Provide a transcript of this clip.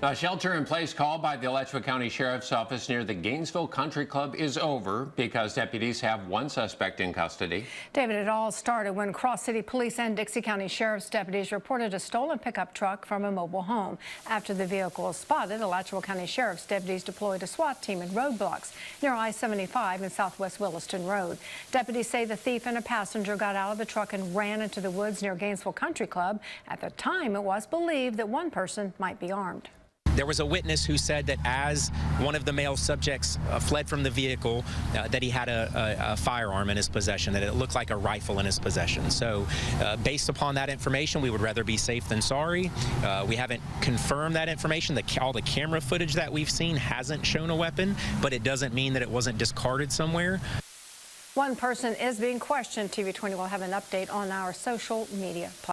A shelter-in-place call by the Alachua County Sheriff's Office near the Gainesville Country Club is over because deputies have one suspect in custody. David, it all started when Cross City Police and Dixie County Sheriff's deputies reported a stolen pickup truck from a mobile home. After the vehicle was spotted, Alachua County Sheriff's deputies deployed a SWAT team at roadblocks near I-75 and Southwest Williston Road. Deputies say the thief and a passenger got out of the truck and ran into the woods near Gainesville Country Club. At the time, it was believed that one person might be armed. There was a witness who said that as one of the male subjects fled from the vehicle, that he had a firearm in his possession, that it looked like a rifle in his possession. So based upon that information, we would rather be safe than sorry. We haven't confirmed that information. All the camera footage that we've seen hasn't shown a weapon, but it doesn't mean that it wasn't discarded somewhere. One person is being questioned. TV 20 will have an update on our social media platform.